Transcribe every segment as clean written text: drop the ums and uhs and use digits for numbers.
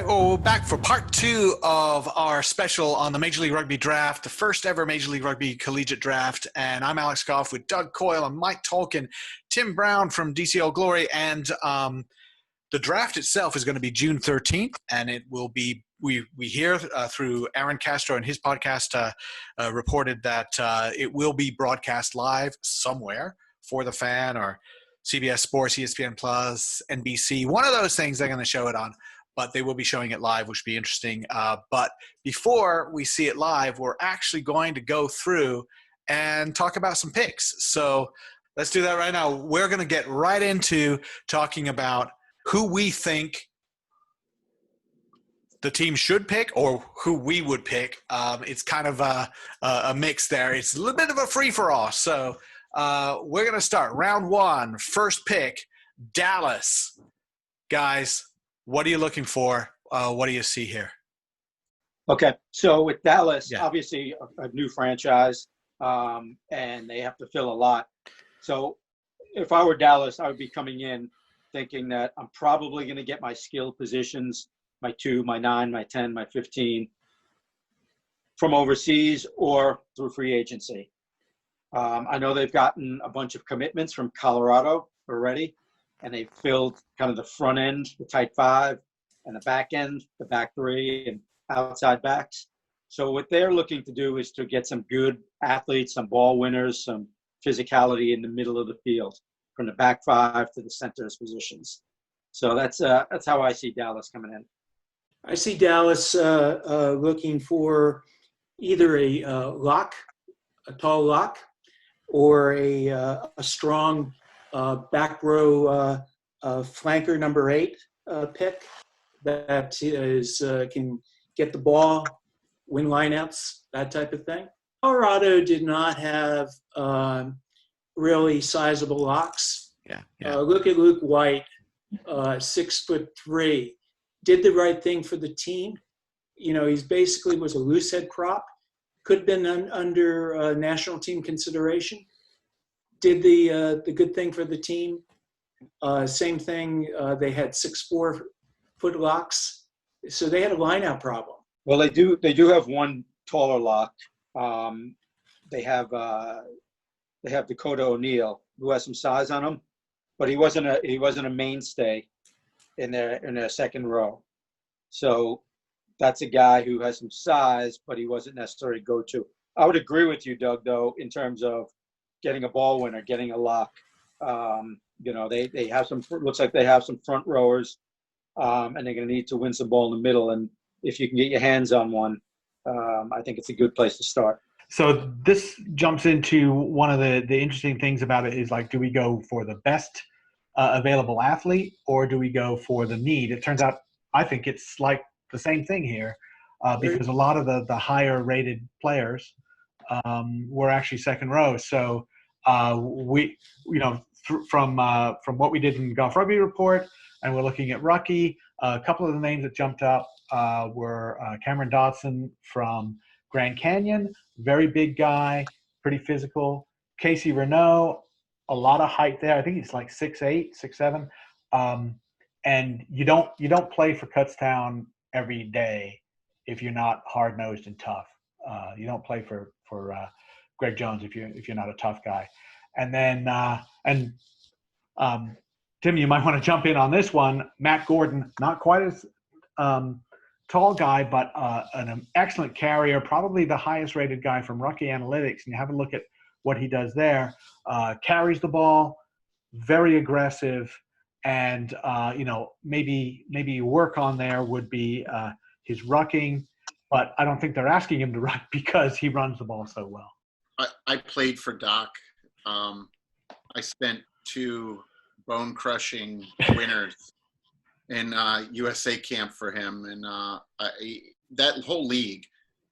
right, well, we're back for part 2 of our special on the Major League Rugby draft, the first ever Major League Rugby Collegiate Draft. And I'm Alex Goff with Doug Coil and Mike Tolkin, Tim Brown from DCL Glory. And the draft itself is going to be June 13th, and it will be, we hear through Aaron Castro and his podcast reported that it will be broadcast live somewhere for the fan, or CBS Sports, ESPN Plus, NBC. One of those things they're going to show it on. But they will be showing it live, which will be interesting. But before we see it live, we're actually going to go through and talk about some picks. So let's do that right now. We're going to get right into talking about who we think the team should pick or who we would pick. It's kind of a mix there. It's a little bit of a free-for-all. So we're going to start round 1, first pick, Dallas. Guys, what are you looking for? What do you see here? Okay, so with Dallas, obviously a new franchise, and they have to fill a lot. So if I were Dallas, I would be coming in thinking that I'm probably going to get my skill positions, my 2, my 9, my 10, my 15, from overseas or through free agency. I know they've gotten a bunch of commitments from Colorado already, and they filled kind of the front end, the tight 5, and the back end, the back 3, and outside backs. So what they're looking to do is to get some good athletes, some ball winners, some physicality in the middle of the field, from the back 5 to the center's positions. So that's how I see Dallas coming in. I see Dallas looking for either a lock, a tall lock, or a strong back row flanker number 8 pick that is can get the ball, win lineouts, that type of thing. Colorado did not have really sizable locks. Look at Luke White, 6'3", did the right thing for the team. You know, he's basically was a loosehead prop, could have been under national team consideration. Did the good thing for the team. Same thing, they had 6'4" foot locks, so they had a lineout problem. Well, they do have one taller lock. They have Dakota O'Neal, who has some size on him, but he wasn't a mainstay in their second row. So that's a guy who has some size, but he wasn't necessarily go-to. I would agree with you, Doug, though, in terms of getting a ball winner, getting a lock. You know, they have some, looks like they have some front rowers, and they're going to need to win some ball in the middle. And if you can get your hands on one, I think it's a good place to start. So this jumps into one of the interesting things about it is, like, do we go for the best available athlete, or do we go for the need? It turns out, I think it's like the same thing here, because a lot of the higher rated players were actually second row. So we, you know, from what we did in Golf Rugby Report, and we're looking at Ruckie, a couple of the names that jumped up were Cameron Dotson from Grand Canyon, very big guy, pretty physical. Casey Renault, a lot of height there. I think he's like 6'8", 6'7". And you don't play for Kutztown every day if you're not hard nosed and tough. You don't play for Greg Jones if you're not a tough guy. And then Tim, you might want to jump in on this one. Matt Gordon, not quite as tall guy, but an excellent carrier, probably the highest rated guy from Ruckie Analytics. And you have a look at what he does there. Carries the ball, very aggressive, and you know, maybe work on there would be his rucking, but I don't think they're asking him to ruck because he runs the ball so well. I played for Doc. I spent 2 bone-crushing winters in USA camp for him, and that whole league.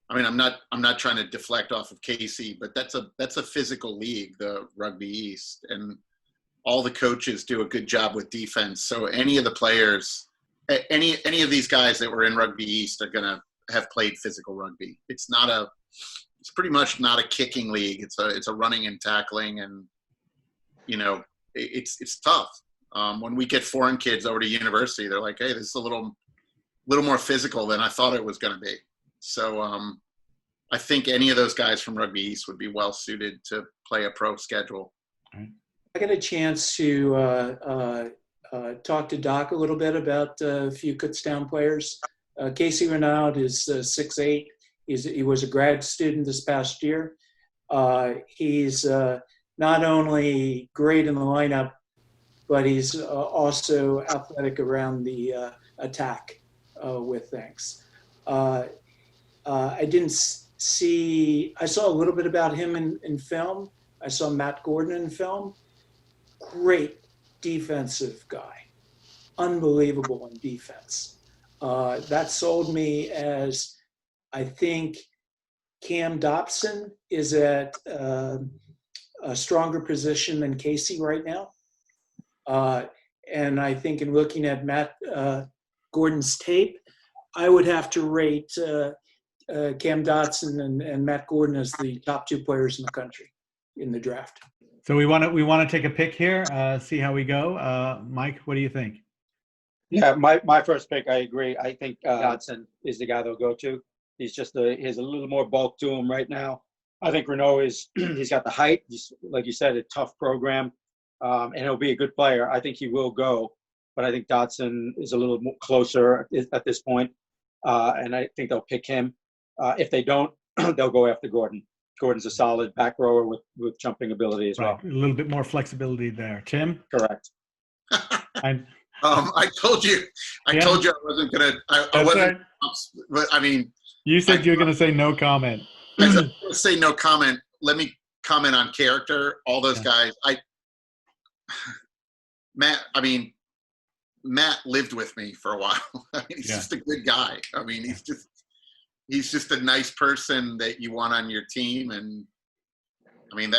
I mean, I'm not trying to deflect off of Casey, but that's a physical league, the Rugby East, and all the coaches do a good job with defense. So any of the players, any of these guys that were in Rugby East are gonna have played physical rugby. It's pretty much not a kicking league. It's a running and tackling, and you know, it's tough. When we get foreign kids over to university, they're like, hey, this is a little little more physical than I thought it was going to be. So I think any of those guys from Rugby East would be well suited to play a pro schedule. I got a chance to talk to Doc a little bit about a few Kutztown players. Casey Renaud is 6'8". He was a grad student this past year. He's not only great in the lineup, but he's also athletic around the attack with things. I saw a little bit about him in film. I saw Matt Gordon in film. Great defensive guy. Unbelievable in defense. That sold me as, I think Cam Dobson is at a stronger position than Casey right now. And I think in looking at Matt Gordon's tape, I would have to rate Cam Dotson and Matt Gordon as the top 2 players in the country in the draft. So we want to take a pick here, see how we go. Mike, what do you think? Yeah, my first pick, I agree. I think Dotson is the guy they'll go to. He's just he has a little more bulk to him right now. I think Renaud he's got the height. He's, like you said, a tough program, and he'll be a good player. I think he will go, but I think Dotson is a little more closer at this point, and I think they'll pick him. If they don't, they'll go after Gordon. Gordon's a solid back rower with jumping ability as well. A little bit more flexibility there. Tim? Correct. I told you I wasn't going to, I wasn't, right. But I mean. You said you were going to say no comment. I was going to say no comment. Let me comment on character. All those guys. Matt lived with me for a while. I mean, he's just a good guy. I mean, he's just a nice person that you want on your team. And I mean,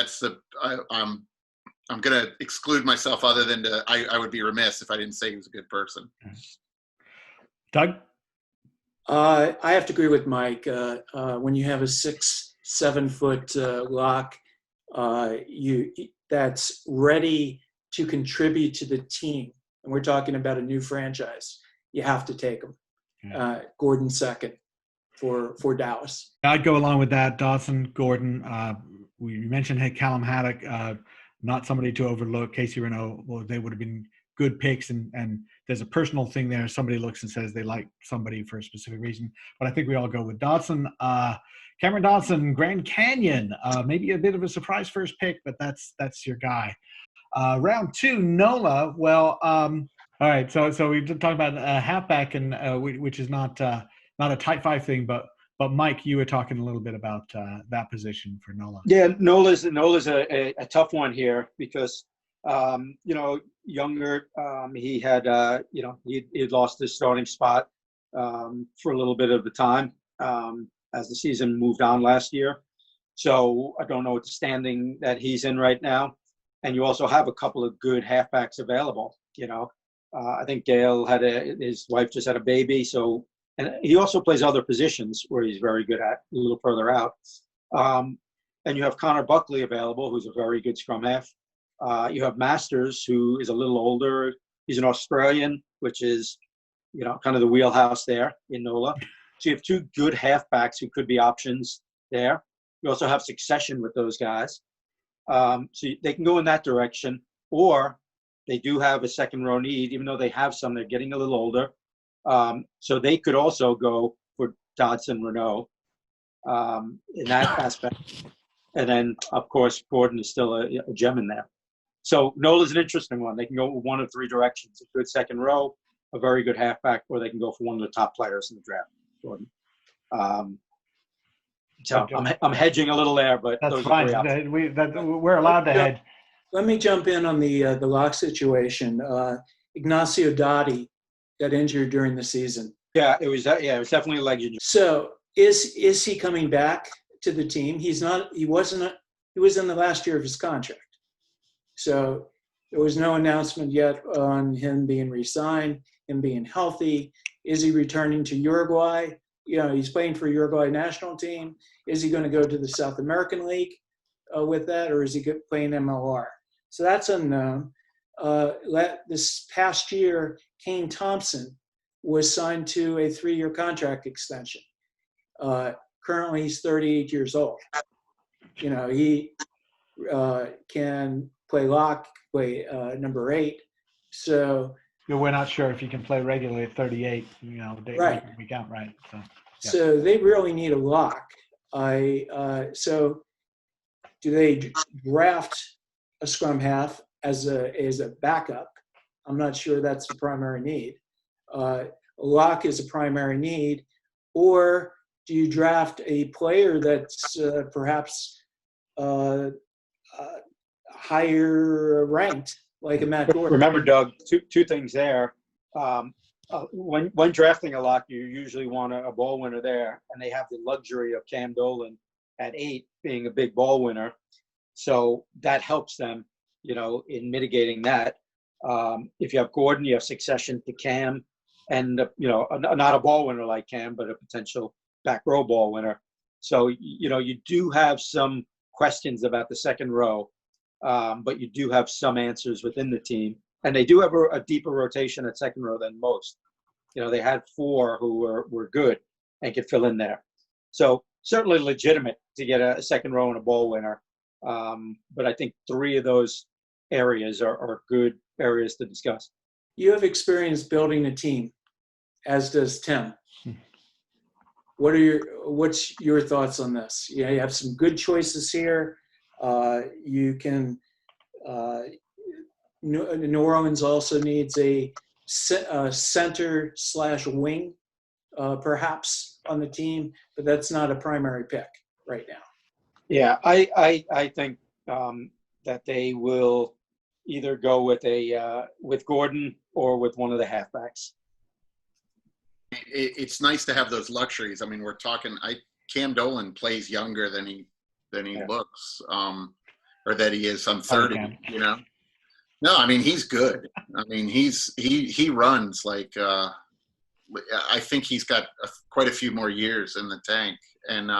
I'm going to exclude myself other than I would be remiss if I didn't say he was a good person. Doug? I have to agree with Mike. When you have a 6-7 foot lock, that's ready to contribute to the team, and we're talking about a new franchise, you have to take him. Gordon second for Dallas. I'd go along with that. Dawson, Gordon. We mentioned Callum Haddock, not somebody to overlook. Casey Renaud, well, they would have been good picks, and there's a personal thing there. Somebody looks and says they like somebody for a specific reason, but I think we all go with Dotson. Cameron Dotson, Grand Canyon, maybe a bit of a surprise first pick, but that's your guy. Round 2, NOLA. Well, all right. So we talked about halfback, and which is not a Type 5 thing, but Mike, you were talking a little bit about that position for NOLA. Yeah, NOLA's a tough one here because younger, he had he had lost his starting spot for a little bit of the time as the season moved on last year. So I don't know what the standing that he's in right now. And you also have a couple of good halfbacks available. I think Gail his wife just had a baby, so. And he also plays other positions where he's very good at, a little further out. And you have Connor Buckley available, who's a very good scrum half. You have Masters, who is a little older. He's an Australian, which is, kind of the wheelhouse there in NOLA. So you have 2 good halfbacks who could be options there. You also have succession with those guys. So they can go in that direction. Or they do have a second row need, even though they have some, they're getting a little older. So they could also go for Dodson, Renaud in that aspect. And then, of course, Gordon is still a gem in there. So NOLA's an interesting one. They can go one of 3 directions: a good second row, a very good halfback, or they can go for one of the top players in the draft, Gordon. So I'm hedging a little there, but that's those fine. Are 3 We're allowed to hedge. Let me jump in on the lock situation. Ignacio Dotti got injured during the season. Yeah, it was definitely a leg injury. So is he coming back to the team? He was in the last year of his contract. So there was no announcement yet on him being re-signed, him being healthy. Is he returning to Uruguay? He's playing for Uruguay national team. Is he going to go to the South American League with that, or is he playing MLR? So that's unknown. This past year, Kane Thompson was signed to a 3-year contract extension. Currently, he's 38 years old. He can play lock, play number 8. So we're not sure if you can play regularly at 38. Right. We count right. So, yeah. So they really need a lock. So do they draft a scrum half as a backup? I'm not sure that's the primary need. A lock is a primary need, or do you draft a player that's perhaps higher ranked, like a Matt Gordon? Remember, Doug, two things there. When drafting a lock, you usually want a ball winner there, and they have the luxury of Cam Dolan at 8 being a big ball winner. So that helps them, in mitigating that. If you have Gordon, you have succession to Cam, and not a ball winner like Cam, but a potential back row ball winner. So you do have some questions about the second row, but you do have some answers within the team, and they do have a deeper rotation at second row than most. They had 4 who were good and could fill in there. So certainly legitimate to get a second row and a ball winner. But I think 3 of those areas are good areas to discuss. You have experience building a team, as does Tim. What's your thoughts on this? You have some good choices here. You can. New Orleans also needs a center/wing, perhaps on the team, but that's not a primary pick right now. Yeah, I think that they will either go with Gordon or with one of the halfbacks. It's nice to have those luxuries. I mean, we're talking. Cam Dolan plays younger than he looks, or that he is. I'm 30. No, I mean he's good. I mean he runs like. I think he's got quite a few more years in the tank, and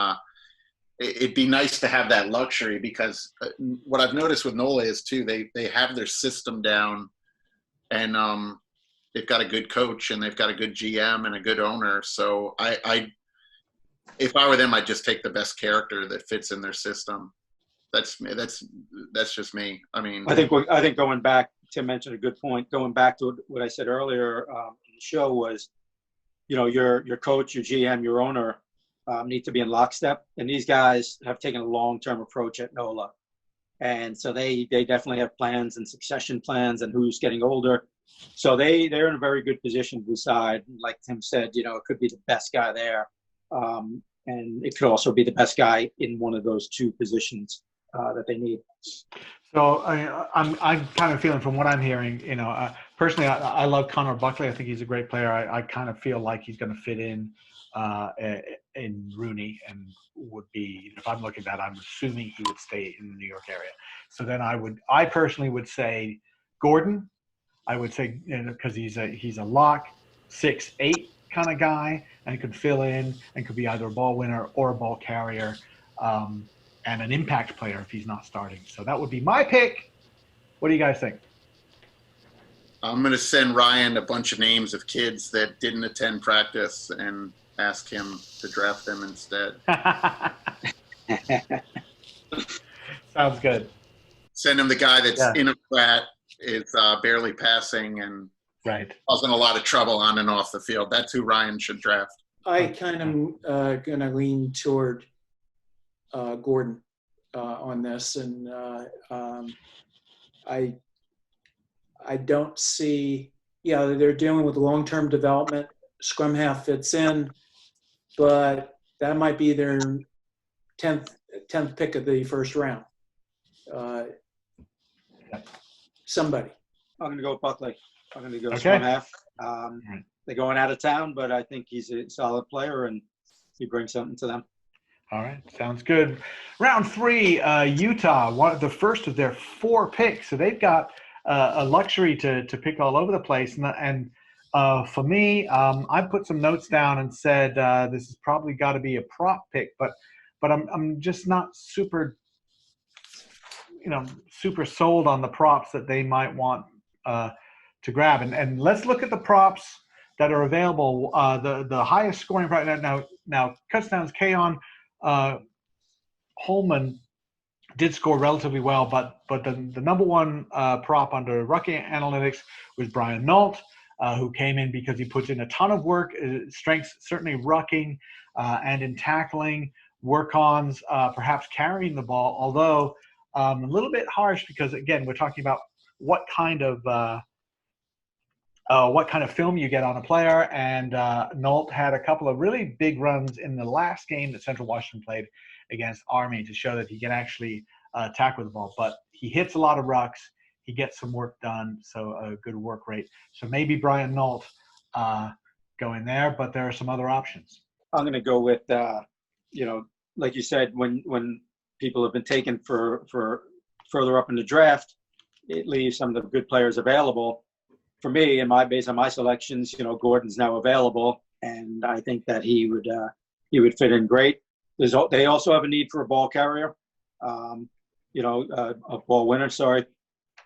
it'd be nice to have that luxury, because what I've noticed with NOLA is too they have their system down, and they've got a good coach, and they've got a good GM and a good owner. So if I were them, I'd just take the best character that fits in their system. That's just me. I mean, I think going back, Tim mentioned a good point. Going back to what I said earlier in the show was, your coach, your GM, your owner need to be in lockstep, and these guys have taken a long-term approach at NOLA, and so they definitely have plans and succession plans and who's getting older. So they're in a very good position to decide. Like Tim said, it could be the best guy there, and it could also be the best guy in one of those 2 positions that they need. So I'm kind of feeling, from what I'm hearing, personally, I love Connor Buckley. I think he's a great player. I kind of feel like he's going to fit in Rooney, and would be, if I'm looking at that, I'm assuming he would stay in the New York area. So then I personally would say Gordon. I would say, because he's a lock, 6'8" kind of guy, and he could fill in and could be either a ball winner or a ball carrier. And an impact player if he's not starting. So that would be my pick. What do you guys think? I'm going to send Ryan a bunch of names of kids that didn't attend practice and ask him to draft them instead. Sounds good. Send him the guy that's in a flat, is barely passing, and causing a lot of trouble on and off the field. That's who Ryan should draft. I kind of going to lean toward Gordon on this, and I don't see. Yeah, they're dealing with long-term development. Scrum half fits in, but that might be their 10th pick of the first round. Somebody. I'm going to go with Buckley. I'm going to go scrum half. They're going out of town, but I think he's a solid player, and he brings something to them. All right, sounds good. Round 3, Utah, the first of their 4 picks. So they've got a luxury to pick all over the place. And for me, I put some notes down and said this has probably got to be a prop pick, but I'm just not super sold on the props that they might want to grab. And let's look at the props that are available, the highest scoring right now touchdowns, Keon Holman did score relatively well, but the number one prop under Ruckie Analytics was Brian Nault, who came in because he puts in a ton of work, strengths certainly rucking and in tackling, work-ons, perhaps carrying the ball, although a little bit harsh because, again, we're talking about what kind of film you get on a player, and Nault had a couple of really big runs in the last game that Central Washington played against Army to show that he can actually tackle the ball. But he hits a lot of rucks. He gets some work done, so a good work rate. So maybe Brian Nault going there, but there are some other options. I'm going to go with, like you said, when people have been taken for further up in the draft, it leaves some of the good players available. For me, based on my selections, Gordon's now available, and I think that he would fit in great. They also have a need for a ball carrier, a ball winner. Sorry.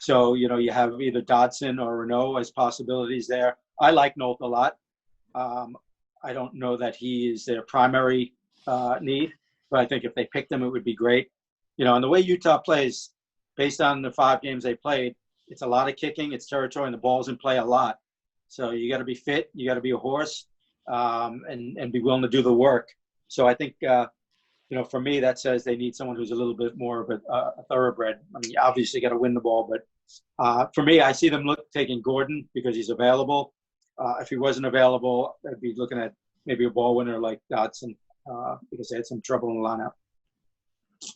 So you have either Dodson or Renault as possibilities there. I like Nault a lot. I don't know that he is their primary need, but I think if they picked him, it would be great. And the way Utah plays, based on the 5 games they played, it's a lot of kicking, it's territory, and the ball's in play a lot. So you got to be fit, you got to be a horse, and be willing to do the work. So I think, for me, that says they need someone who's a little bit more of a thoroughbred. I mean, you obviously got to win the ball, but for me, I see them taking Gordon because he's available. If he wasn't available, I'd be looking at maybe a ball winner like Dodson because they had some trouble in the lineup.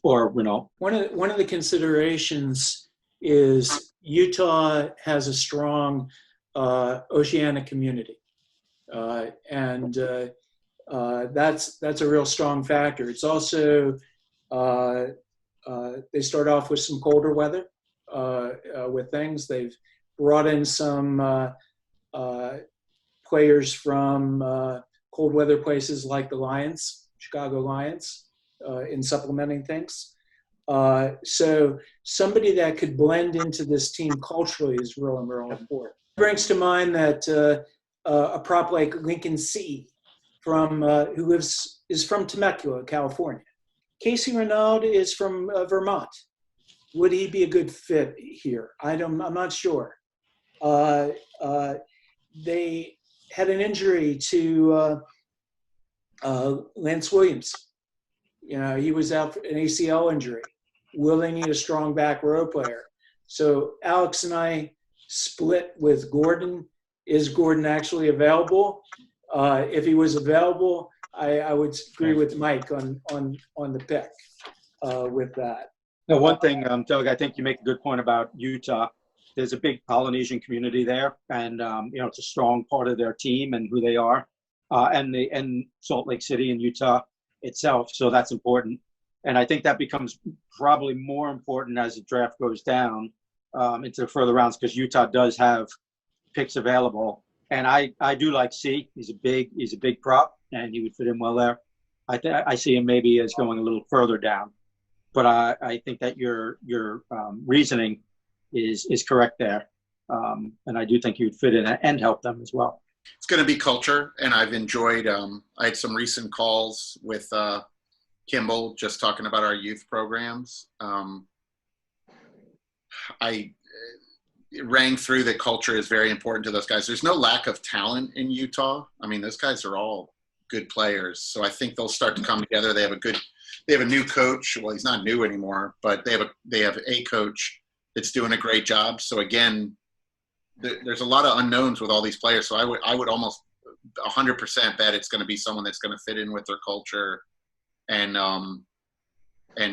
Or Renault. One of the considerations is Utah has a strong oceanic community, and that's a real strong factor. It's also they start off with some colder weather with things. They've brought in some players from cold weather places like the Lions, Chicago Lions, in supplementing things. So somebody that could blend into this team culturally is real important. It brings to mind that a prop like Lincoln C. who is from Temecula, California. Casey Renaud is from Vermont. Would he be a good fit here? I'm not sure. They had an injury to Lance Williams. He was out for an ACL injury. Will they need a strong back row player? So Alex and I split with Gordon. Is Gordon actually available? If he was available, I would agree with Mike on the pick with that. Now, one thing, Doug, I think you make a good point about Utah. There's a big Polynesian community there, and it's a strong part of their team and who they are, and Salt Lake City and Utah itself. So that's important, and I think that becomes probably more important as the draft goes down into the further rounds because Utah does have picks available, and I do like C. He's a big prop, and he would fit in well there. I see him maybe as going a little further down, but I think that your reasoning is correct there, and I do think he would fit in and help them as well. It's going to be culture, and I've enjoyed I had some recent calls with Kimball just talking about our youth programs. I rang through that culture is very important to those guys. There's no lack of talent in Utah. I mean, those guys are all good players, so I think they'll start to come together. They have a new coach. Well, he's not new anymore, but they have a coach that's doing a great job. So again, there's a lot of unknowns with all these players. So I would almost 100% bet it's going to be someone that's going to fit in with their culture and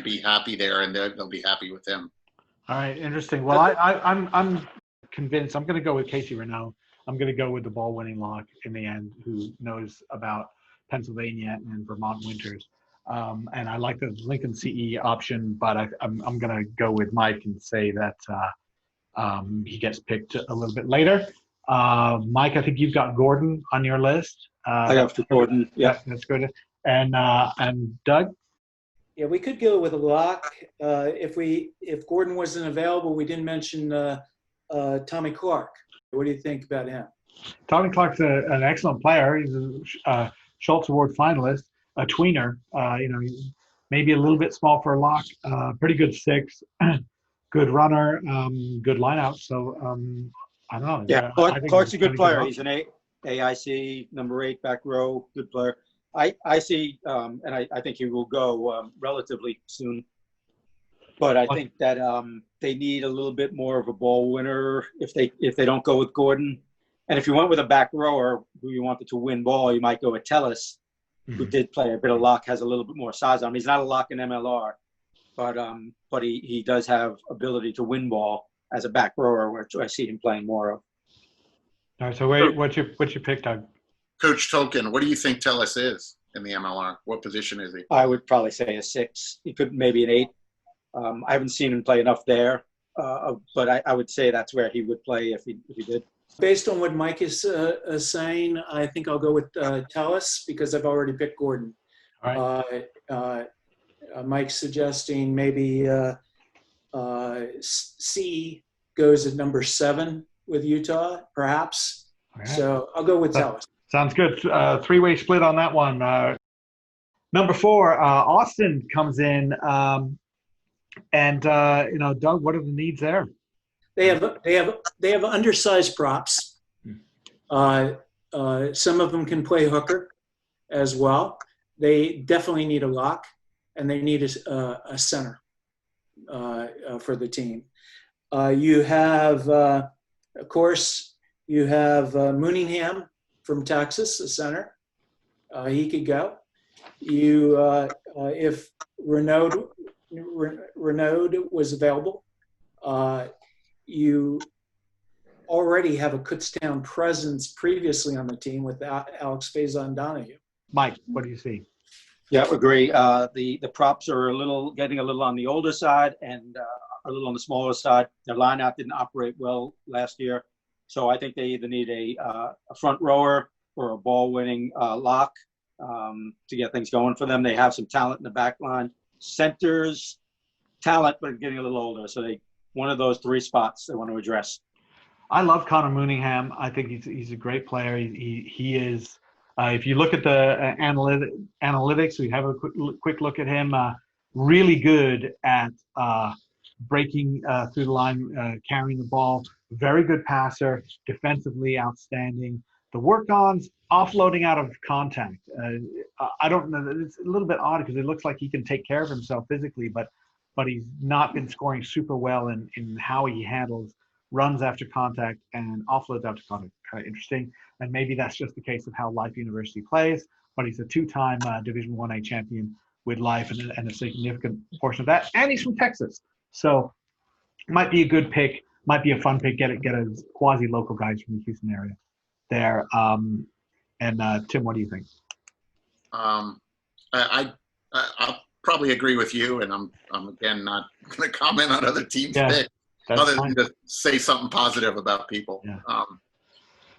be happy there, and they'll be happy with him. All right, interesting. Well, I'm convinced. I'm going to go with Casey Renaud. I'm going to go with the ball-winning lock in the end, who knows about Pennsylvania and Vermont winters. And I like the Lincoln CE option, but I'm going to go with Mike and say that he gets picked a little bit later. Mike, I think you've got Gordon on your list. I have Gordon. Yeah, that's good. And Doug. Yeah, we could go with a lock. If Gordon wasn't available, we didn't mention Tommy Clark. What do you think about him? Tommy Clark's an excellent player. He's a Schultz Award finalist, a tweener. He's maybe a little bit small for a lock. Pretty good 6, good runner, good lineout. So I don't know. Yeah, Clark's a good player. He's an AIC number 8 back row, good player. I see, and I think he will go relatively soon. But I think that they need a little bit more of a ball winner if they don't go with Gordon. And if you went with a back rower who you wanted to win ball, you might go with Tellis, who did play a bit of lock, has a little bit more size on him. He's not a lock in MLR, but he does have ability to win ball as a back rower, which I see him playing more of. All right, so what's your pick, Doug? Coach Tolkin, what do you think Tellis is in the MLR? What position is he? I would probably say a 6. He could maybe an 8. I haven't seen him play enough there, but I would say that's where he would play if he did. Based on what Mike is saying, I think I'll go with Tellis because I've already picked Gordon. All right. Mike's suggesting maybe C goes at number 7 with Utah, perhaps. Right. So I'll go with Tellis. Sounds good. 3-way split on that one. Number 4, Austin comes in. Doug, what are the needs there? They have undersized props. Some of them can play hooker as well. They definitely need a lock, and they need a center for the team. You have, of course, Mooningham from Texas, a center. He could go. If Renaud was available, you already have a Kutztown presence previously on the team with Alex Faison-Donahue. Mike, what do you see? Yeah, agree. The props are getting a little on the older side and a little on the smaller side. Their lineout didn't operate well last year, so I think they either need a front rower or a ball-winning lock to get things going for them. They have some talent in the back line. Centers, talent, but getting a little older, so one of those 3 spots they want to address. I love Connor Mooningham. I think he's a great player. He is. If you look at the analytics, we have a quick look at him. Really good at breaking through the line, carrying the ball. Very good passer. Defensively outstanding. The work-ons, offloading out of contact. I don't know. It's a little bit odd because it looks like he can take care of himself physically, but he's not been scoring super well in how he handles runs after contact and offloads after contact. Kind of interesting. And maybe that's just the case of how Life University plays, but he's a 2-time Division 1A champion with Life and a significant portion of that. And he's from Texas. So might be a good pick, might be a fun pick. Get a quasi-local guys from the Houston area there. Tim, what do you think? I'll probably agree with you, and I'm again not going to comment on other teams' picks other than to say something positive about people. Yeah.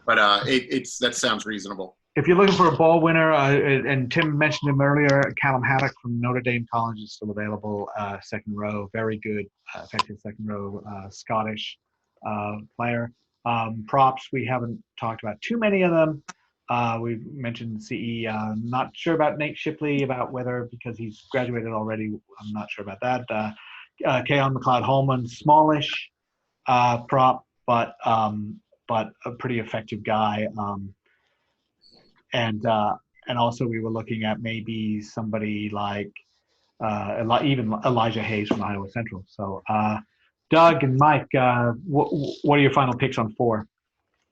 That sounds reasonable. If you're looking for a ball winner, and Tim mentioned him earlier, Callum Haddock from Notre Dame College is still available. Second row, very good, effective second row Scottish player. Props, we haven't talked about too many of them. We've mentioned CE. Not sure about Nate Shipley, about whether because he's graduated already. I'm not sure about that. Keon McLeod-Holman, smallish prop, but a pretty effective guy. And also we were looking at maybe somebody like even Elijah Hayes from Iowa Central. So Doug and Mike, what are your final picks on 4?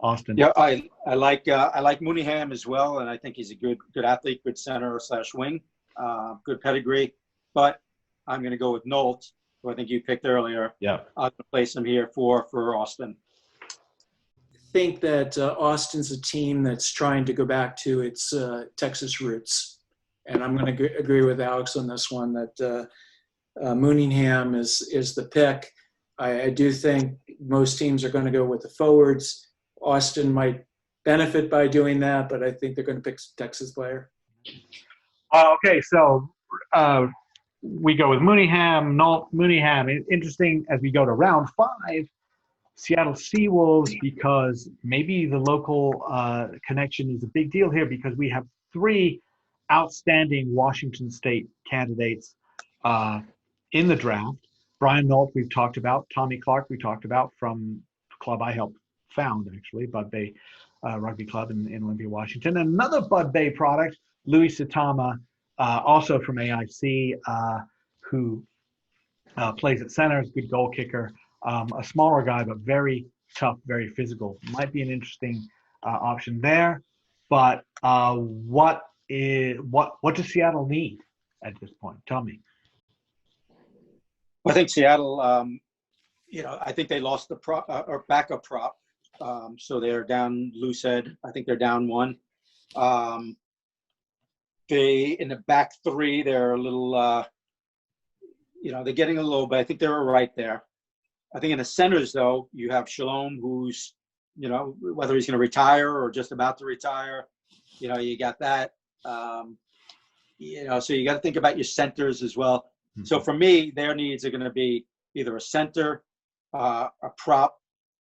Austin. Yeah, I like Mooningham as well, and I think he's a good athlete, good center/wing, good pedigree. But I'm going to go with Nolt, who I think you picked earlier. Yeah, I'm going to place him here for Austin. I think that Austin's a team that's trying to go back to its Texas roots, and I'm going to agree with Alex on this one that Mooningham is the pick. I do think most teams are going to go with the forwards. Austin might benefit by doing that, but I think they're going to pick a Texas player. Okay, so we go with Mooningham, Nolt, Mooningham. Interesting as we go to round 5. Seattle Seawolves because maybe the local connection is a big deal here because we have 3 outstanding Washington State candidates in the draft. Brian Nolt, we've talked about. Tommy Clark, we talked about from the club I helped found, actually, Bud Bay Rugby Club in Olympia, Washington. And another Bud Bay product, Louis Satama, also from AIC, who plays at center, is a good goal kicker. A smaller guy, but very tough, very physical. Might be an interesting option there. But what does Seattle need at this point? Tell me. I think Seattle, I think they lost the or backup prop. So they're down, Lou said, I think they're down 1. They, in the back 3, they're a little, they're getting a little bit. I think they were right there. I think in the centers, though, you have Shalom, who's, whether he's going to retire or just about to retire, you got that. So you got to think about your centers as well. Mm-hmm. So for me, their needs are going to be either a center, a prop,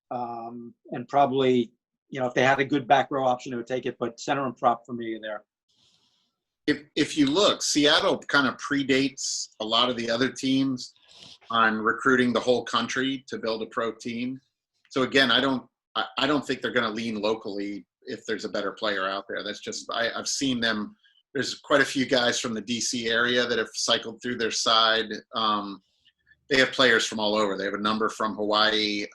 and probably, if they had a good back row option, they would take it. But center and prop for me are there. If you look, Seattle kind of predates a lot of the other teams on recruiting the whole country to build a pro team. So again, I don't think they're going to lean locally if there's a better player out there. That's just I've seen them. There's quite a few guys from the DC area that have cycled through their side. They have players from all over. They have a number from Hawaii.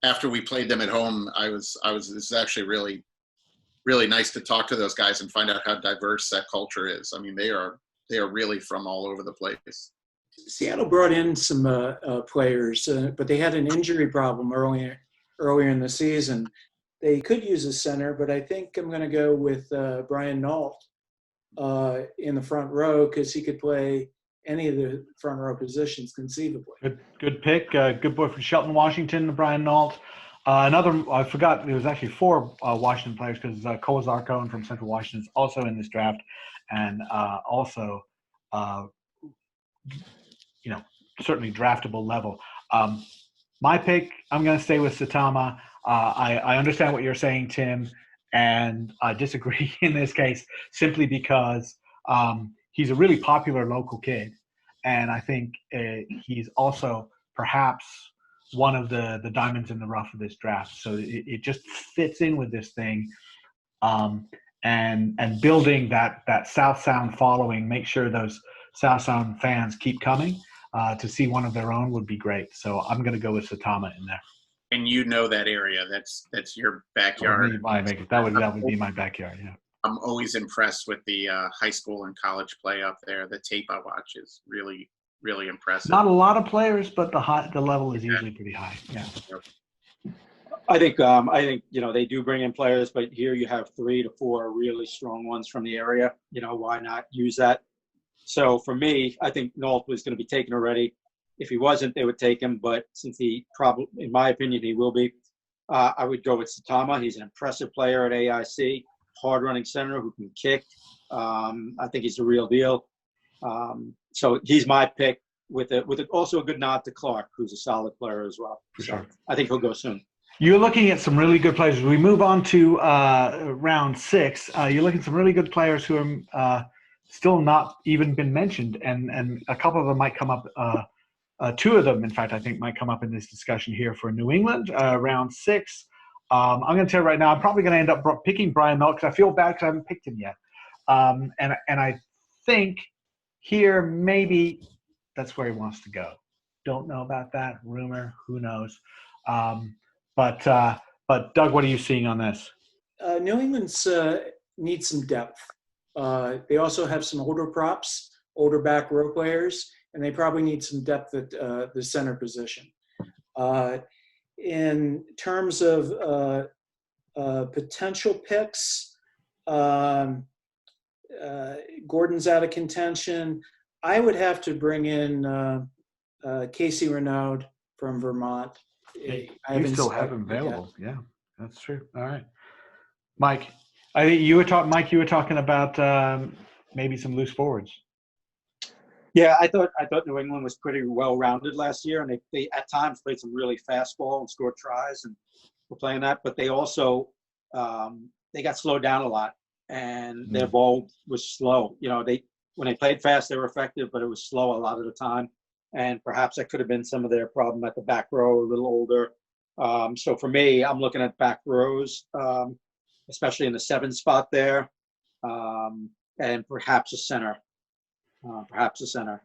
After we played them at home, it was actually really nice to talk to those guys and find out how diverse that culture is. I mean, they are really from all over the place. Seattle brought in some players, but they had an injury problem earlier in the season. They could use a center, but I think I'm going to go with Brian Nault in the front row because he could play any of the front row positions conceivably. Good pick. Good boy from Shelton, Washington, Brian Nault. Another, I forgot, there was actually 4 Washington players because Cole Zarcone from Central Washington is also in this draft, and also, certainly draftable level. My pick, I'm going to stay with Satama. I understand what you're saying, Tim, and I disagree in this case simply because he's a really popular local kid, and I think he's also perhaps one of the diamonds in the rough of this draft. So it just fits in with this thing, and building that South Sound following, make sure those South Sound fans keep coming to see one of their own would be great. So I'm going to go with Satama in there. And that area, that's your backyard. That would be my backyard, yeah. I'm always impressed with the high school and college play up there. The tape I watch is really, really impressive. Not a lot of players, but the level is usually pretty high. Yeah. I think they do bring in players, but here you have 3 to 4 really strong ones from the area. Why not use that? So for me, I think Nault was going to be taken already. If he wasn't, they would take him. But since he probably, in my opinion, he will be, I would go with Satama. He's an impressive player at AIC, hard-running center who can kick. I think he's the real deal. So he's my pick with also a good nod to Clark, who's a solid player as well. For sure. I think he'll go soon. You're looking at some really good players. We move on to round 6. You're looking at some really good players who are still not even been mentioned, and a couple of them might come up. 2 of them, in fact, I think might come up in this discussion here for New England, round 6. I'm going to tell you right now, I'm probably going to end up picking Brian Nault because I feel bad because I haven't picked him yet. And I think here maybe that's where he wants to go. Don't know about that. Rumor, who knows? But Doug, what are you seeing on this? New England's needs some depth. They also have some older props, older back row players, and they probably need some depth at the center position. In terms of potential picks, Gordon's out of contention. I would have to bring in Casey Renaud from Vermont. You still have him available. Yeah, that's true. All right. Mike, I think you were talking about maybe some loose forwards. Yeah, I thought New England was pretty well rounded last year, and they at times played some really fast ball and scored tries and were playing that. But they also they got slowed down a lot, and their ball was slow. You know, when they played fast, they were effective, but it was slow a lot of the time. And perhaps that could have been some of their problem at the back row, a little older. So for me, I'm looking at back rows, especially in the 7 spot there, and perhaps a center.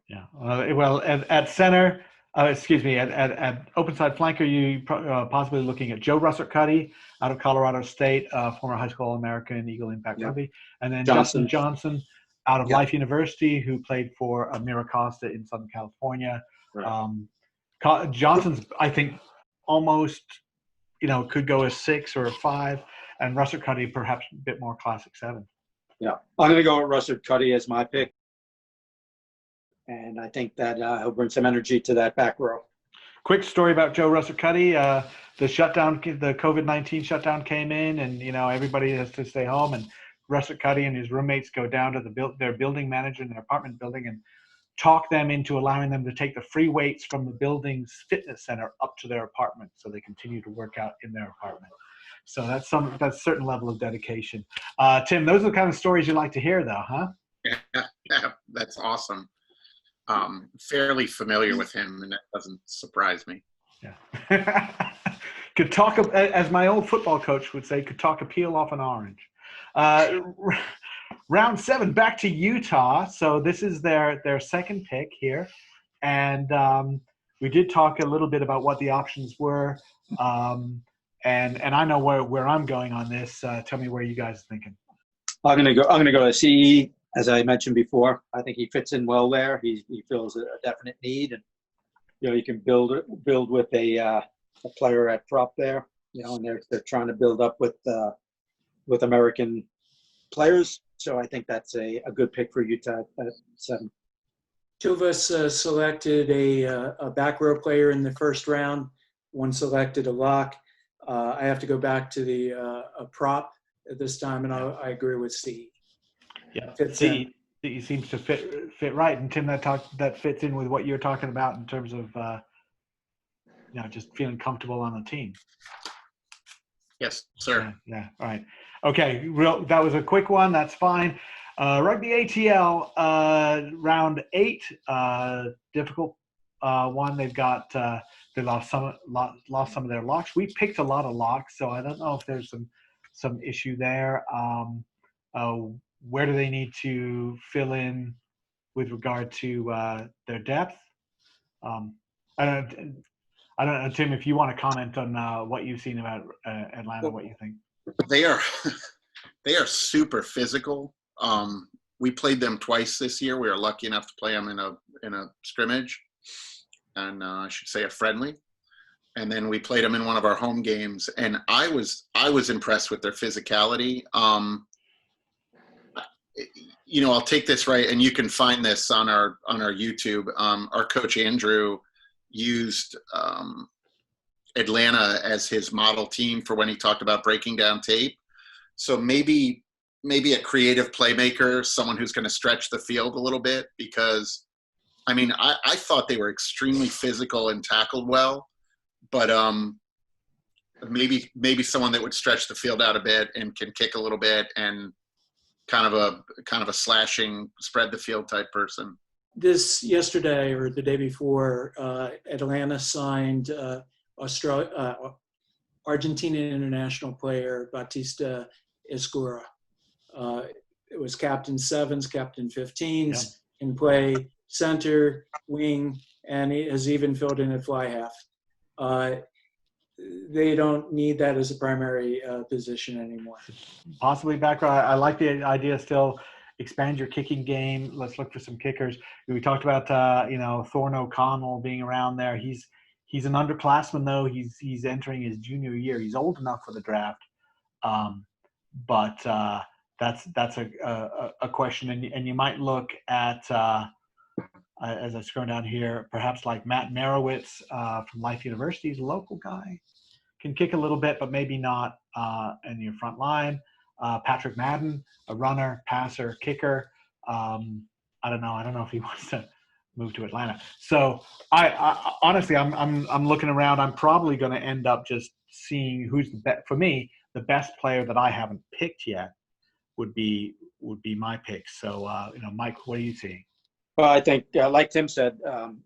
Yeah. Well, at center, at open side flanker, you possibly looking at Joe Russert-Cuddy out of Colorado State, former high school All-American, Eagle Impact Rugby, and then Justin Johnson out of Life University, who played for Mira Costa in Southern California. Right. Johnson's, I think, almost, could go a 6 or a 5, and Russert-Cuddy perhaps a bit more classic 7. Yeah, I'm going to go with Russert-Cuddy as my pick. And I think that he'll bring some energy to that back row. Quick story about Joe Russert-Cuddy. The shutdown, the COVID-19 shutdown came in, and everybody has to stay home. And Russert-Cuddy and his roommates go down to their building manager in their apartment building and talk them into allowing them to take the free weights from the building's fitness center up to their apartment, so they continue to work out in their apartment. So that's a certain level of dedication. Tim, those are the kind of stories you like to hear, though, huh? Yeah, that's awesome. Fairly familiar with him, and that doesn't surprise me. Yeah. Could talk, as my old football coach would say, could talk a peel off an orange. Round 7, back to Utah. So this is their second pick here. And we did talk a little bit about what the options were. And I know where I'm going on this. Tell me where you guys are thinking. I'm gonna go to CE. As I mentioned before, I think he fits in well there. He fills a definite need, and you can build with a player at prop there. And they're trying to build up with American players. So I think that's a good pick for Utah at 7. Two of us selected a back row player in the first round. One selected a lock. I have to go back to a prop at this time, and I agree with Steve. Yeah, he seems to fit right, and Tim, that fits in with what you're talking about in terms of just feeling comfortable on the team. Yes, sir. Yeah. All right. Okay. That was a quick one. That's fine. Rugby ATL round 8, difficult one. They've got they lost some of their locks. We picked a lot of locks, so I don't know if there's some issue there. Where do they need to fill in with regard to their depth? I don't know, Tim, if you want to comment on what you've seen about Atlanta, what you think. They are super physical. We played them twice this year. We were lucky enough to play them in a scrimmage, and I should say a friendly. And then we played them in one of our home games, and I was impressed with their physicality. I'll take this right, and you can find this on our YouTube. Our coach Andrew used Atlanta as his model team for when he talked about breaking down tape. So maybe a creative playmaker, someone who's going to stretch the field a little bit, because I thought they were extremely physical and tackled well, but maybe someone that would stretch the field out a bit and can kick a little bit, and kind of a slashing, spread the field type person. This yesterday or the day before, Atlanta signed Argentina international player Batista Escura. It was captain 7s, captain 15s, can play center, wing, and he has even filled in at fly half. They don't need that as a primary position anymore. Possibly back row. I like the idea still. Expand your kicking game. Let's look for some kickers. We talked about Thorne O'Connell being around there. He's an underclassman though. He's entering his junior year. He's old enough for the draft, but that's a question. And you might look at as I scroll down here, perhaps like Matt Merowitz from Life University. He's a local guy. Can kick a little bit, but maybe not in your front line. Patrick Madden, a runner, passer, kicker. I don't know if he wants to move to Atlanta. So I honestly, I'm looking around. I'm probably going to end up just seeing who's the best. For me, the best player that I haven't picked yet would be my pick. So Mike, what are you seeing? Well, I think, like Tim said,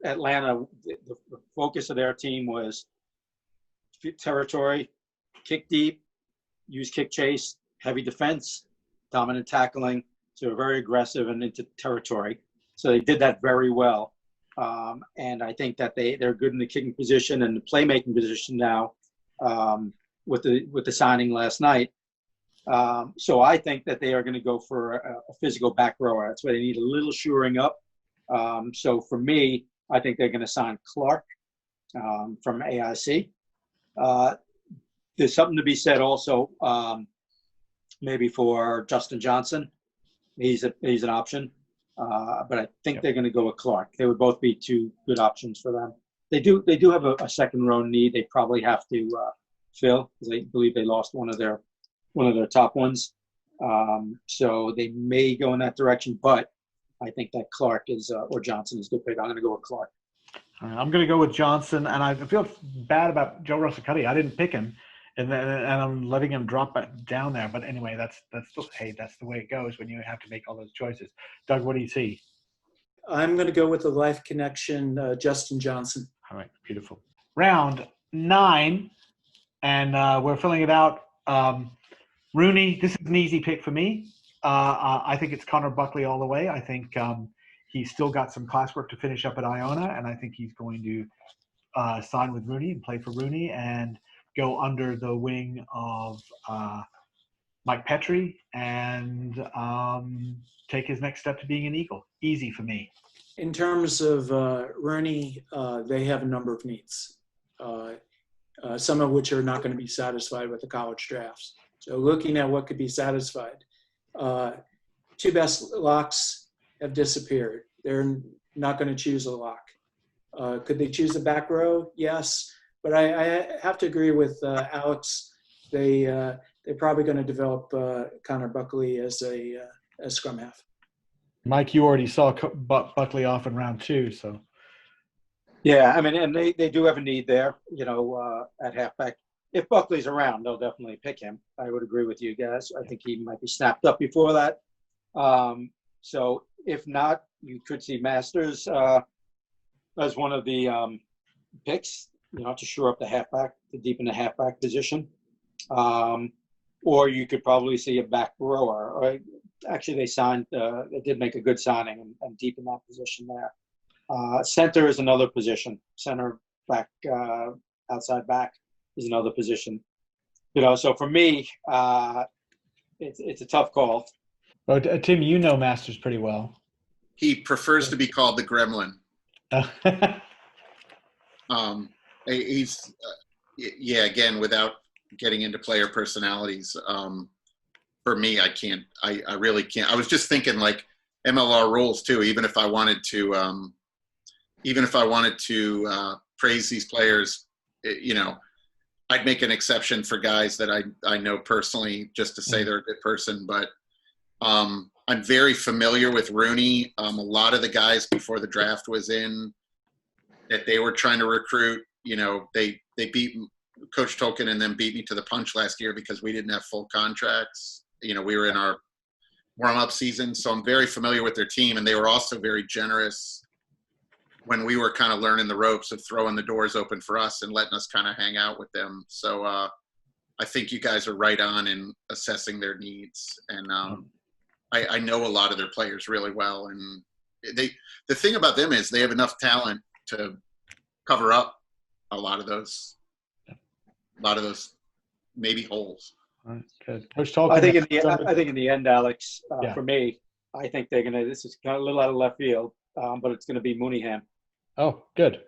Atlanta, the focus of their team was territory, kick deep, use kick chase, heavy defense, dominant tackling. So they're very aggressive and into territory. So they did that very well. And I think that they're good in the kicking position and the playmaking position now with the signing last night. So I think that they are going to go for a physical back rower. That's why they need a little shoring up. So for me, I think they're going to sign Clark from AIC. There's something to be said also, maybe for Justin Johnson. He's an option, but I think they're going to go with Clark. They would both be two good options for them. They do have a second row need. They probably have to fill because I believe they lost one of their top ones. So they may go in that direction, but I think that Clark or Johnson is a good pick. I'm going to go with Clark. All right, I'm going to go with Johnson, and I feel bad about Joe Russell-Cuddy. I didn't pick him, and I'm letting him drop down there. But anyway, that's the way it goes when you have to make all those choices. Doug, what do you see? I'm going to go with the Life Connection, Justin Johnson. All right, beautiful. Round 9, and we're filling it out. Rooney, this is an easy pick for me. I think it's Connor Buckley all the way. I think he's still got some classwork to finish up at Iona, and I think he's going to sign with Rooney and play for Rooney and go under the wing of Mike Petrie and take his next step to being an Eagle. Easy for me. In terms of Rooney, they have a number of needs, some of which are not going to be satisfied with the college drafts. So looking at what could be satisfied, two best locks have disappeared. They're not going to choose a lock. Could they choose a back row? Yes, but I have to agree with Alex. They're probably going to develop Connor Buckley as a scrum half. Mike, you already saw Buckley off in round 2, so. Yeah, I mean, and they do have a need there, at halfback. If Buckley's around, they'll definitely pick him. I would agree with you guys. I think he might be snapped up before that. So if not, you could see Masters as one of the picks, to shore up the halfback, to deepen the halfback position. Or you could probably see a back rower. Or actually, they did make a good signing and deepen that position there. Center is another position. Center back, outside back is another position. So for me, it's a tough call. Oh, Tim, you know Masters pretty well. He prefers to be called the Gremlin. He's again, without getting into player personalities, for me, I really can't. I was just thinking like MLR rules too. Even if I wanted to praise these players, I'd make an exception for guys that I know personally just to say they're a good person. But I'm very familiar with Rooney. A lot of the guys before the draft was in that they were trying to recruit, they beat Coach Tolkin and then beat me to the punch last year because we didn't have full contracts. We were in our warm-up season. So I'm very familiar with their team, and they were also very generous when we were kind of learning the ropes of throwing the doors open for us and letting us kind of hang out with them. So I think you guys are right on in assessing their needs. And I know a lot of their players really well. And the thing about them is they have enough talent to cover up a lot of those maybe holes. All right, good. Coach Tolkin, I think in the end, Alex, for me, I think they're going to, this is kind of a little out of left field, but it's going to be Mooneyham. Oh, good.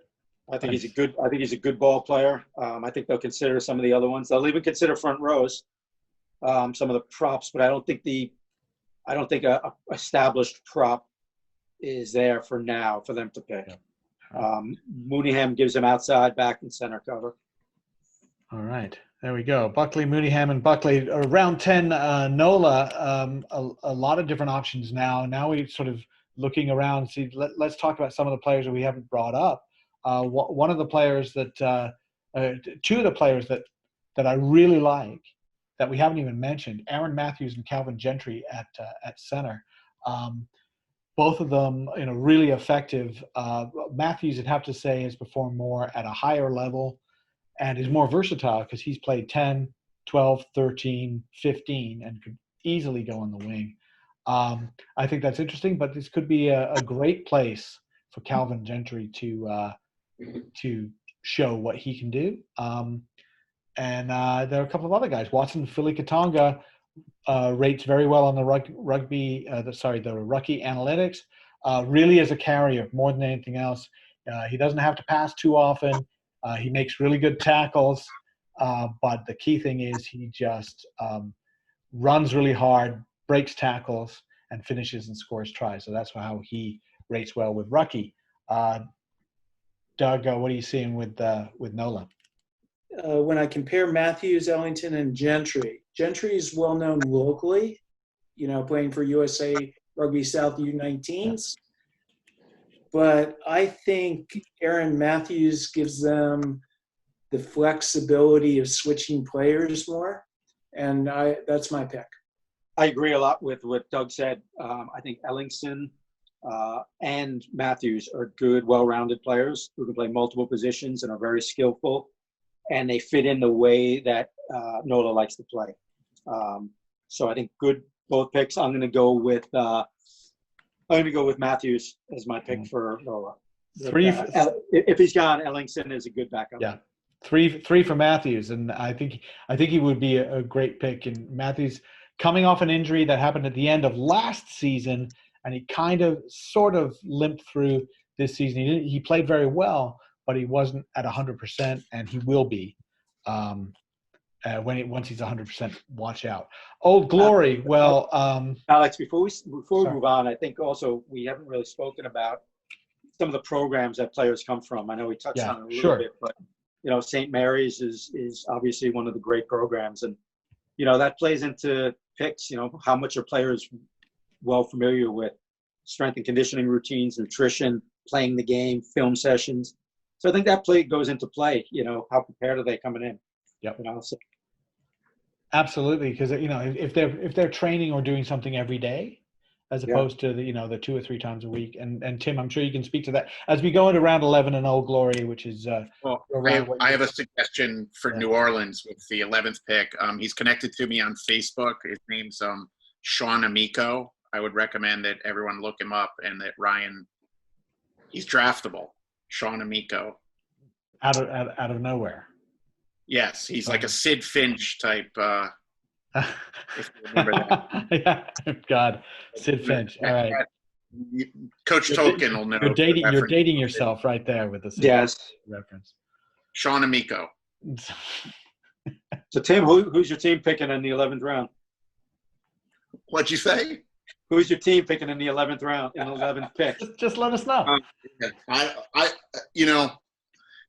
I think he's a good ball player. I think they'll consider some of the other ones. They'll even consider front rows, some of the props, but I don't think a established prop is there for now for them to pick. Yeah. Mooneyham gives them outside, back, and center cover. All right. There we go. Buckley, Mooneyham, and Buckley. Round 10, NOLA, a lot of different options now. Now we sort of looking around, let's talk about some of the players that we haven't brought up. One of the players that two of the players that I really like that we haven't even mentioned, Aaron Matthews and Calvin Gentry at center. Both of them, really effective. Matthews, I'd have to say, has performed more at a higher level and is more versatile because he's played 10, 12, 13, 15, and could easily go on the wing. I think that's interesting, but this could be a great place for Calvin Gentry to show what he can do. And there are a couple of other guys. Watson Fili-Katonga rates very well on the Rugby Analytics. Really is a carrier more than anything else. He doesn't have to pass too often. He makes really good tackles. But the key thing is he just runs really hard, breaks tackles, and finishes and scores tries. So that's how he rates well with Ruckie. Doug, what are you seeing with NOLA? When I compare Matthews, Ellington, and Gentry is well known locally, playing for USA Rugby South U19s. But I think Aaron Matthews gives them the flexibility of switching players more, and that's my pick. I agree a lot with what Doug said. I think Ellington and Matthews are good, well-rounded players who can play multiple positions and are very skillful, and they fit in the way that NOLA likes to play. So I think good both picks. I'm going to go with Matthews as my pick for NOLA. If he's gone, Ellington is a good backup. Yeah, three for Matthews, and I think he would be a great pick. And Matthews, coming off an injury that happened at the end of last season, and he sort of limped through this season. He played very well, but he wasn't at 100%, and he will be once he's 100%. Watch out. Old Glory. Well, Alex, before we move on, I think also we haven't really spoken about some of the programs that players come from. I know we touched on it a little bit, but St. Mary's is obviously one of the great programs, and that plays into picks. How much are players well familiar with strength and conditioning routines, nutrition, playing the game, film sessions. So I think that goes into play. How prepared are they coming in? Yep. So. Absolutely, because if they're training or doing something every day, as opposed to the 2 or 3 times a week. And Tim, I'm sure you can speak to that as we go into round 11 in Old Glory, which is. I have a suggestion for New Orleans with the 11th pick. He's connected to me on Facebook. His name's Sean Amico. I would recommend that everyone look him up, and that Ryan, he's draftable. Sean Amico. Out of nowhere. Yes, he's like a Sid Finch type. If you remember that. Yeah. God, Sid Finch. All right. Coach Tolkin will know. You're dating yourself right there with the Sid reference. Sean Amico. So Tim, who's your team picking in the 11th round? What'd you say? Who's your team picking in the 11th round, in the 11th pick? Just let us know.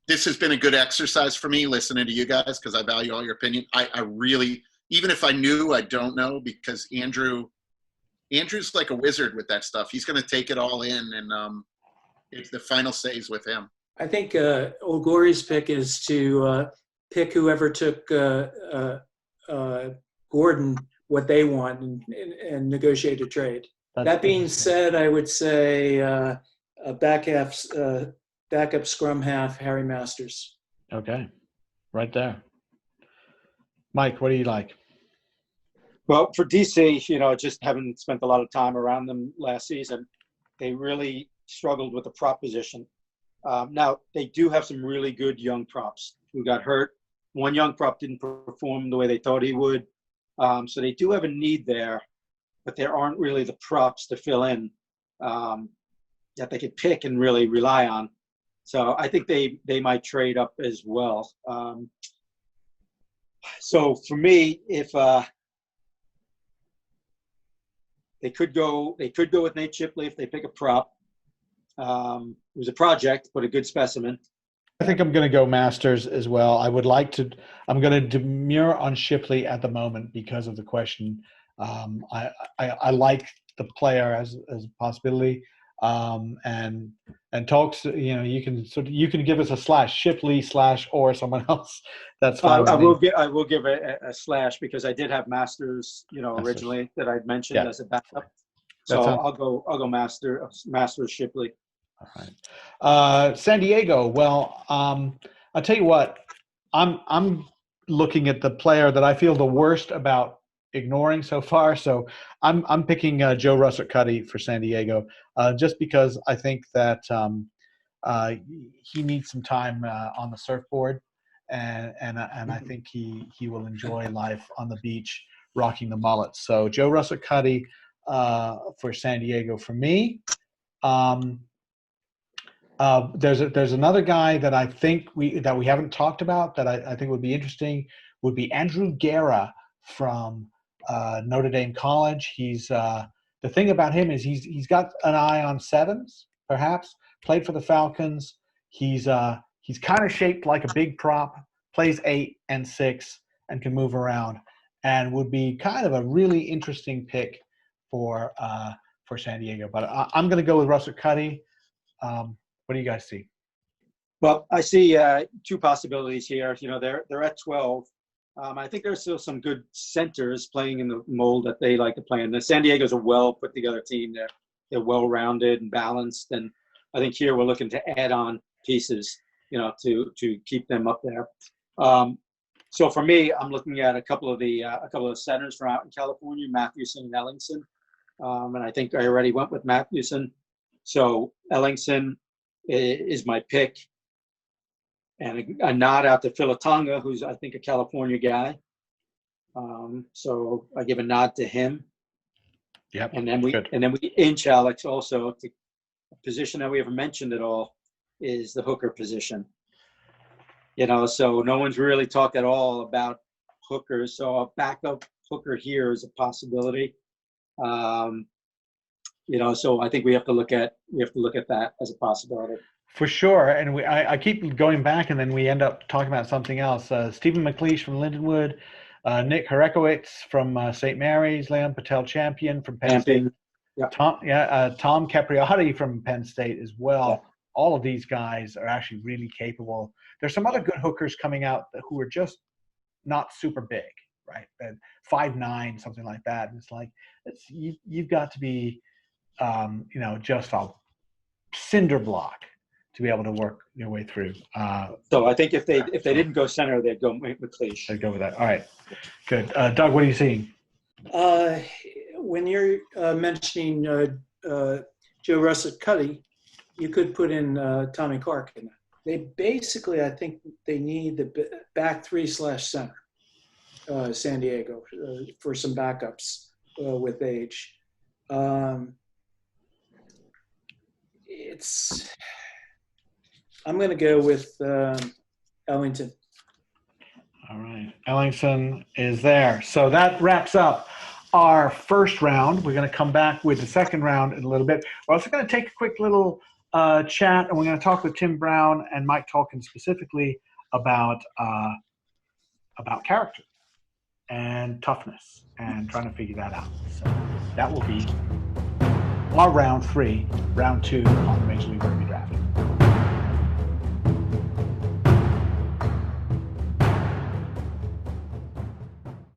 This has been a good exercise for me listening to you guys because I value all your opinion. I really, even if I knew, I don't know, because Andrew's like a wizard with that stuff. He's going to take it all in, and it's the final says with him. I think Old Glory's pick is to pick whoever took Gordon what they want and negotiate a trade. That being said, I would say a backup scrum half, Harry Masters. Okay, right there. Mike, what do you like? Well, for DC, just having spent a lot of time around them last season, they really struggled with the prop position. Now, they do have some really good young props who got hurt. One young prop didn't perform the way they thought he would. So they do have a need there, but there aren't really the props to fill in that they could pick and really rely on. So I think they might trade up as well. So for me, if they could go with Nate Shipley if they pick a prop. It was a project, but a good specimen. I think I'm going to go Masters as well. I'm going to demur on Shipley at the moment because of the question. I like the player as a possibility. And talks, you can give us a / Shipley / or someone else. That's fine. I will give a slash because I did have Masters, originally that I'd mentioned as a backup. So I'll go Masters Shipley. All right. San Diego. Well, I'll tell you what. I'm looking at the player that I feel the worst about ignoring so far. So I'm picking Joe Russert-Cuddy for San Diego, just because I think that he needs some time on the surfboard, and I think he will enjoy life on the beach rocking the mullet. So Joe Russert-Cuddy for San Diego for me. There's another guy that I think we haven't talked about that I think would be interesting, would be Andrew Guerra from Notre Dame College. He's the thing about him is he's got an eye on sevens, perhaps. Played for the Falcons. He's kind of shaped like a big prop. Plays 8 and 6 and can move around, and would be kind of a really interesting pick for San Diego. But I'm going to go with Russert-Cuddy. What do you guys see? Well, I see two possibilities here. They're at 12. I think there's still some good centers playing in the mold that they like to play in. The San Diego's a well put together team. They're well rounded and balanced, and I think here we're looking to add on pieces, to keep them up there. So for me, I'm looking at a couple of the centers from out in California, Mathewson and Ellingson, and I think I already went with Mathewson. So Ellingson is my pick, and a nod out to Philatonga, who's I think a California guy. So I give a nod to him. Yep. And then we inch Alex also to a position that we haven't mentioned at all is the hooker position. So no one's really talked at all about hookers. So a backup hooker here is a possibility. So I think we have to look at that as a possibility. For sure, and I keep going back, and then we end up talking about something else. Stephen McLeish from Lindenwood, Nick Harekowitz from St. Mary's, Leon Patel Champion from Penn State, Yep. Tom Capriati from Penn State as well. Yep. All of these guys are actually really capable. There's some other good hookers coming out who are just not super big, right? 5'9", something like that. And it's like you've got to be, just a cinder block to be able to work your way through. So I think if they didn't go center, they'd go McLeish. They'd go with that. All right, good. Doug, what are you seeing? When you're mentioning Joe Russert-Cuddy, you could put in Tommy Clark in that. They basically, I think they need the back 3/center, San Diego, for some backups with age. I'm going to go with Ellington. All right, Ellington is there. So that wraps up our first round. We're going to come back with the second round in a little bit. We're also going to take a quick little chat, and we're going to talk with Tim Brown and Mike Tolkin specifically about character and toughness and trying to figure that out. So that will be our round 3, round 2 on the Major League Rugby Draft.